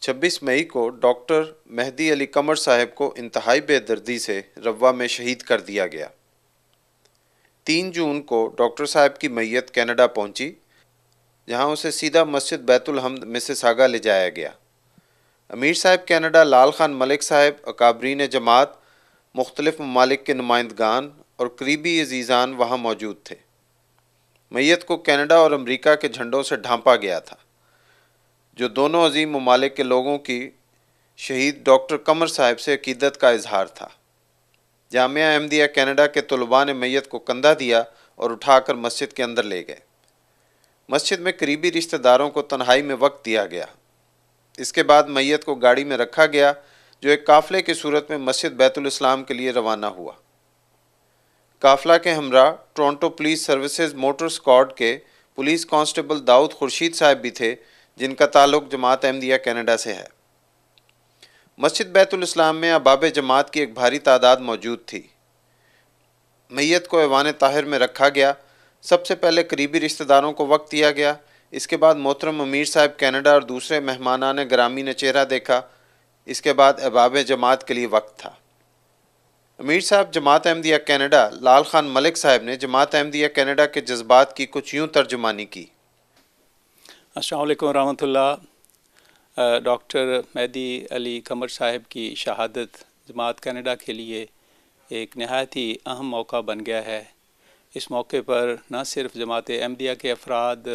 26 مئی کو ڈاکٹر مہدی علی قمر صاحب کو انتہائی بے دردی سے روا میں شہید کر دیا گیا۔ 3 جون کو ڈاکٹر صاحب کی میت کینیڈا پہنچی، جہاں اسے سیدھا مسجد بیت الحمد مسیساگا لے جایا گیا۔ امیر صاحب کینیڈا، لال خان ملک صاحب، اکابرین جماعت، مختلف ممالک کے نمائندگان اور قریبی عزیزان وہاں موجود تھے۔ میت کو کینیڈا اور امریکہ کے جھنڈوں سے ڈھانپا گیا تھا، جو دونوں عظیم ممالک کے لوگوں کی شہید ڈاکٹر قمر صاحب سے عقیدت کا اظہار تھا۔ جامعہ احمدیہ کینیڈا کے طلباء نے میت کو کندھا دیا اور اٹھا کر مسجد کے اندر لے گئے۔ مسجد میں قریبی رشتہ داروں کو تنہائی میں وقت دیا گیا۔ اس کے بعد میت کو گاڑی میں رکھا گیا، جو ایک قافلے کی صورت میں مسجد بیت الاسلام کے لیے روانہ ہوا۔ قافلہ کے ہمراہ Toronto police services motor squad کے پولیس کانسٹیبل داؤد خورشید صاحب بھی تھے، جن کا تعلق جماعت احمدیہ کینیڈا سے ہے۔ مسجد بیت الاسلام میں احباب جماعت کی ایک بھاری تعداد موجود تھی۔ میت کو ایوان طاہر میں رکھا گیا۔ سب سے پہلے قریبی رشتہ داروں کو وقت دیا گیا۔ اس کے بعد محترم امیر صاحب کینیڈا اور دوسرے مہمانان گرامی نے چہرہ دیکھا۔ اس کے بعد احباب جماعت کے لیے وقت تھا۔ امیر صاحب جماعت احمدیہ کینیڈا لال خان ملک صاحب نے جماعت احمدیہ کینیڈا کے جذبات کی کچھ یوں ترجمانی کی۔ السلام علیکم ورحمۃ اللہ۔ ڈاکٹر مہدی علی قمر صاحب کی شہادت جماعت کینیڈا کے لیے ایک نہایت ہی اہم موقع بن گیا ہے۔ اس موقع پر نہ صرف جماعت احمدیہ کے افراد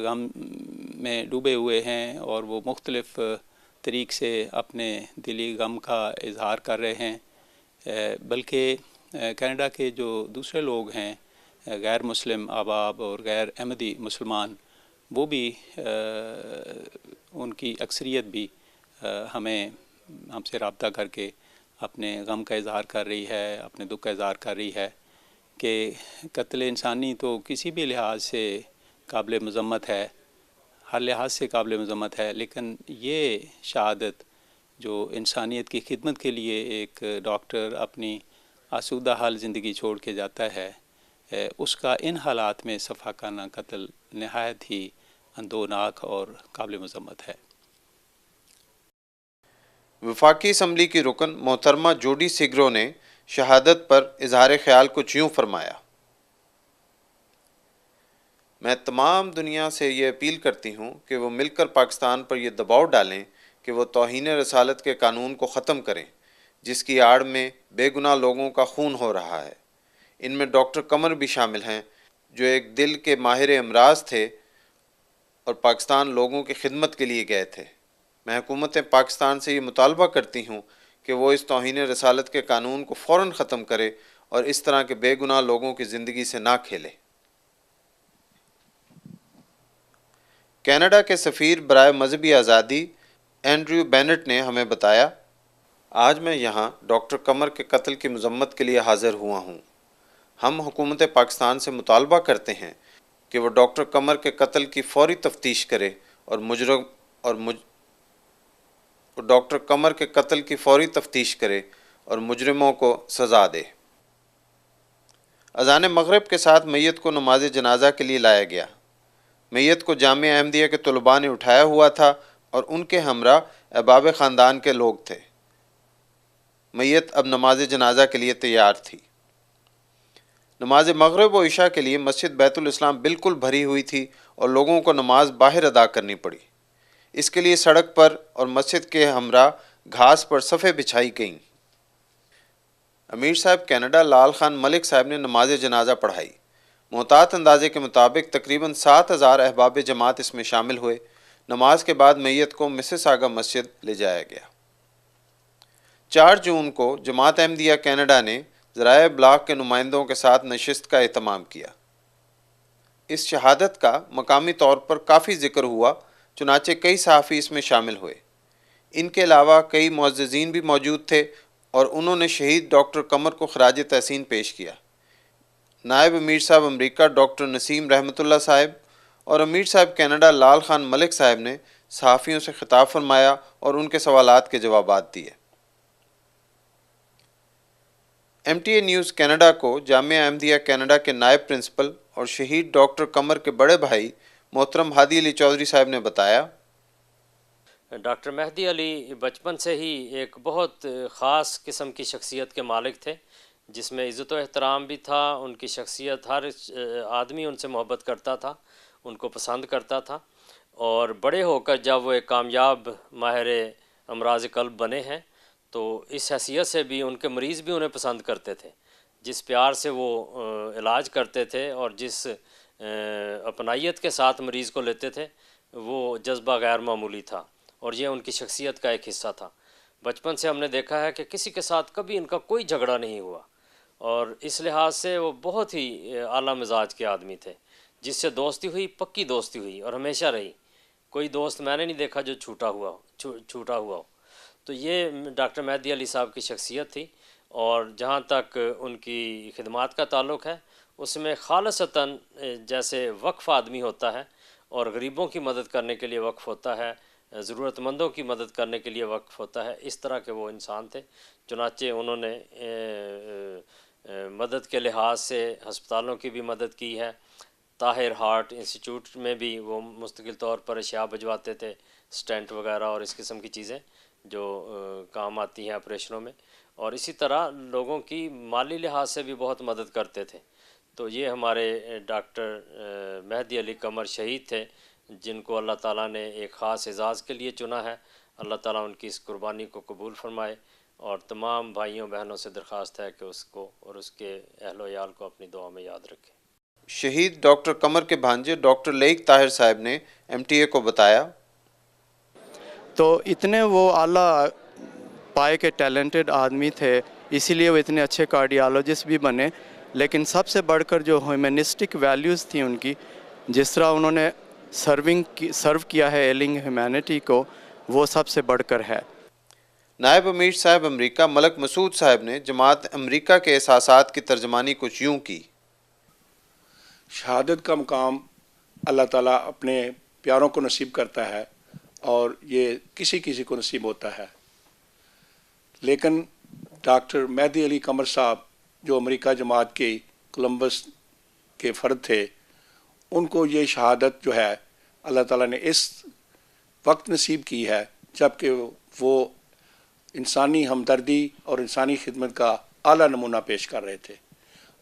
غم میں ڈوبے ہوئے ہیں اور وہ مختلف طریق سے اپنے دلی غم کا اظہار کر رہے ہیں، بلکہ کینیڈا کے جو دوسرے لوگ ہیں، غیر مسلم احباب اور غیر احمدی مسلمان، وہ بھی ان کی اکثریت بھی ہم سے رابطہ کر کے اپنے غم کا اظہار کر رہی ہے، اپنے دکھ کا اظہار کر رہی ہے کہ قتل انسانی تو کسی بھی لحاظ سے قابل مذمت ہے، ہر لحاظ سے قابل مذمت ہے، لیکن یہ شہادت جو انسانیت کی خدمت کے لیے ایک ڈاکٹر اپنی آسودہ حال زندگی چھوڑ کے جاتا ہے، اس کا ان حالات میں صفاقانہ قتل نہایت ہی اندوناک اور قابل مذمت ہے۔ وفاقی اسمبلی کی رکن محترمہ جوڈی سیگرو نے شہادت پر اظہار خیال کچھ یوں فرمایا۔ میں تمام دنیا سے یہ اپیل کرتی ہوں کہ وہ مل کر پاکستان پر یہ دباؤ ڈالیں کہ وہ توہین رسالت کے قانون کو ختم کریں، جس کی آڑ میں بے گناہ لوگوں کا خون ہو رہا ہے۔ ان میں ڈاکٹر قمر بھی شامل ہیں، جو ایک دل کے ماہر امراض تھے اور پاکستان لوگوں کی خدمت کے لیے گئے تھے۔ میں حکومت پاکستان سے یہ مطالبہ کرتی ہوں کہ وہ اس توہین رسالت کے قانون کو فوراً ختم کرے اور اس طرح کے بے گناہ لوگوں کی زندگی سے نہ کھیلے۔ کینیڈا کے سفیر برائے مذہبی آزادی اینڈریو بینٹ نے ہمیں بتایا، آج میں یہاں ڈاکٹر قمر کے قتل کی مذمت کے لیے حاضر ہوا ہوں۔ ہم حکومت پاکستان سے مطالبہ کرتے ہیں کہ وہ ڈاکٹر قمر کے قتل کی فوری تفتیش کرے ڈاکٹر قمر کے قتل کی فوری تفتیش کرے اور مجرموں کو سزا دے۔ اذان مغرب کے ساتھ میت کو نماز جنازہ کے لیے لایا گیا۔ میت کو جامعہ احمدیہ کے طلباء نے اٹھایا ہوا تھا اور ان کے ہمراہ احباب خاندان کے لوگ تھے۔ میت اب نماز جنازہ کے لیے تیار تھی۔ نماز مغرب و عشاء کے لیے مسجد بیت الاسلام بالکل بھری ہوئی تھی اور لوگوں کو نماز باہر ادا کرنی پڑی۔ اس کے لیے سڑک پر اور مسجد کے ہمراہ گھاس پر صفیں بچھائی گئیں۔ امیر صاحب کینیڈا لال خان ملک صاحب نے نماز جنازہ پڑھائی۔ محتاط اندازے کے مطابق تقریباً 7,000 احباب جماعت اس میں شامل ہوئے۔ نماز کے بعد میت کو مسیساگا مسجد لے جایا گیا۔ 4 جون کو جماعت احمدیہ کینیڈا نے ذرائع ابلاغ کے نمائندوں کے ساتھ نشست کا اہتمام کیا۔ اس شہادت کا مقامی طور پر کافی ذکر ہوا، چنانچہ کئی صحافی اس میں شامل ہوئے۔ ان کے علاوہ کئی معززین بھی موجود تھے اور انہوں نے شہید ڈاکٹر قمر کو خراج تحسین پیش کیا۔ نائب امیر صاحب امریکہ ڈاکٹر نسیم رحمۃ اللہ صاحب اور امیر صاحب کینیڈا لال خان ملک صاحب نے صحافیوں سے خطاب فرمایا اور ان کے سوالات کے جوابات دیے۔ MTA نیوز کینیڈا کو جامعہ احمدیہ کینیڈا کے نائب پرنسپل اور شہید ڈاکٹر قمر کے بڑے بھائی محترم ہادی علی چودھری صاحب نے بتایا، ڈاکٹر مہدی علی بچپن سے ہی ایک بہت خاص قسم کی شخصیت کے مالک تھے، جس میں عزت و احترام بھی تھا. ان کی شخصیت، ہر آدمی ان سے محبت کرتا تھا، ان کو پسند کرتا تھا. اور بڑے ہو کر جب وہ ایک کامیاب ماہر امراض قلب بنے ہیں تو اس حیثیت سے بھی ان کے مریض بھی انہیں پسند کرتے تھے. جس پیار سے وہ علاج کرتے تھے اور جس اپنائیت کے ساتھ مریض کو لیتے تھے، وہ جذبہ غیر معمولی تھا اور یہ ان کی شخصیت کا ایک حصہ تھا. بچپن سے ہم نے دیکھا ہے کہ کسی کے ساتھ کبھی ان کا کوئی جھگڑا نہیں ہوا، اور اس لحاظ سے وہ بہت ہی اعلیٰ مزاج کے آدمی تھے. جس سے دوستی ہوئی، پکی دوستی ہوئی اور ہمیشہ رہی. کوئی دوست میں نے نہیں دیکھا جو چھوٹا ہوا ہو. تو یہ ڈاکٹر مہدی علی صاحب کی شخصیت تھی. اور جہاں تک ان کی خدمات کا تعلق ہے، اس میں خالصتاً جیسے وقف آدمی ہوتا ہے اور غریبوں کی مدد کرنے کے لیے وقف ہوتا ہے، ضرورت مندوں کی مدد کرنے کے لیے وقف ہوتا ہے، اس طرح کے وہ انسان تھے. چنانچہ انہوں نے مدد کے لحاظ سے ہسپتالوں کی بھی مدد کی ہے. طاہر ہارٹ انسٹیٹیوٹ میں بھی وہ مستقل طور پر اشیاء بھجواتے تھے، سٹینٹ وغیرہ اور اس قسم کی چیزیں جو کام آتی ہیں آپریشنوں میں. اور اسی طرح لوگوں کی مالی لحاظ سے بھی بہت مدد کرتے تھے. تو یہ ہمارے ڈاکٹر مہدی علی قمر شہید تھے، جن کو اللہ تعالیٰ نے ایک خاص اعزاز کے لیے چنا ہے. اللہ تعالیٰ ان کی اس قربانی کو قبول فرمائے، اور تمام بھائیوں بہنوں سے درخواست ہے کہ اس کو اور اس کے اہل و عیال کو اپنی دعا میں یاد رکھیں. شہید ڈاکٹر قمر کے بھانجے ڈاکٹر لئیک طاہر صاحب نے MTA کو بتایا. تو اتنے وہ اعلیٰ پائے کے ٹیلنٹڈ آدمی تھے، اسی لیے وہ اتنے اچھے کارڈیالوجسٹ بھی بنے. لیکن سب سے بڑھ کر جو ہیومنسٹک ویلیوز تھیں ان کی، جس طرح انہوں نے سرو کیا ہے ایلنگ ہیومینٹی کو، وہ سب سے بڑھ کر ہے. نائب امیر صاحب امریکہ ملک مسعود صاحب نے جماعت امریکہ کے احساسات کی ترجمانی کچھ یوں کی. شہادت کا مقام اللہ تعالیٰ اپنے پیاروں کو نصیب کرتا ہے، اور یہ کسی کسی کو نصیب ہوتا ہے. لیکن ڈاکٹر مہدی علی قمر صاحب جو امریکہ جماعت کے کولمبس کے فرد تھے، ان کو یہ شہادت جو ہے اللہ تعالیٰ نے اس وقت نصیب کی ہے جب کہ وہ انسانی ہمدردی اور انسانی خدمت کا اعلیٰ نمونہ پیش کر رہے تھے.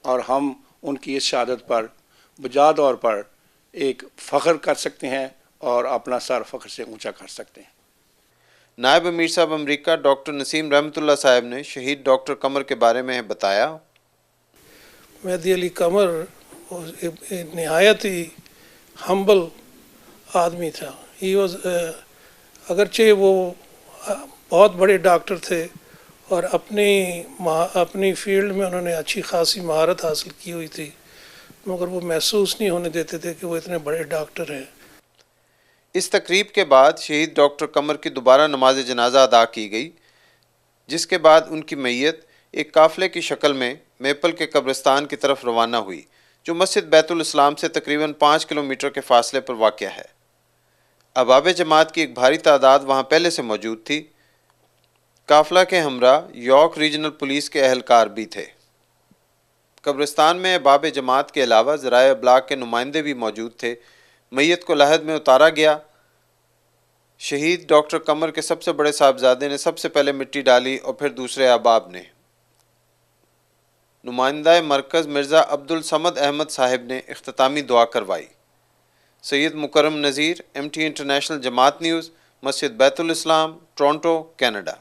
اور ہم ان کی اس شہادت پر بجا طور پر ایک فخر کر سکتے ہیں اور اپنا سر فخر سے اونچا کر سکتے ہیں. نائب امیر صاحب امریکہ ڈاکٹر نسیم رحمۃ اللہ صاحب نے شہید ڈاکٹر قمر کے بارے میں بتایا. مہدی علی قمر نہایت ہی ہمبل آدمی تھا. ہی واز اگرچہ وہ بہت بڑے ڈاکٹر تھے اور اپنی فیلڈ میں انہوں نے اچھی خاصی مہارت حاصل کی ہوئی تھی، مگر وہ محسوس نہیں ہونے دیتے تھے کہ وہ اتنے بڑے ڈاکٹر ہیں. اس تقریب کے بعد شہید ڈاکٹر قمر کی دوبارہ نماز جنازہ ادا کی گئی، جس کے بعد ان کی میت ایک قافلے کی شکل میں میپل کے قبرستان کی طرف روانہ ہوئی، جو مسجد بیت الاسلام سے تقریباً 5 کلومیٹر کے فاصلے پر واقع ہے. احباب جماعت کی ایک بھاری تعداد وہاں پہلے سے موجود تھی. قافلہ کے ہمراہ یارک ریجنل پولیس کے اہلکار بھی تھے. قبرستان میں احباب جماعت کے علاوہ ذرائع ابلاغ کے نمائندے بھی موجود تھے. میت کو لحد میں اتارا گیا. شہید ڈاکٹر قمر کے سب سے بڑے صاحبزادے نے سب سے پہلے مٹی ڈالی اور پھر دوسرے احباب نے. نمائندہ مرکز مرزا عبد الصمد احمد صاحب نے اختتامی دعا کروائی. سید مکرم نذیر MTA انٹرنیشنل جماعت نیوز، مسجد بیت الاسلام، ٹورنٹو، کینیڈا.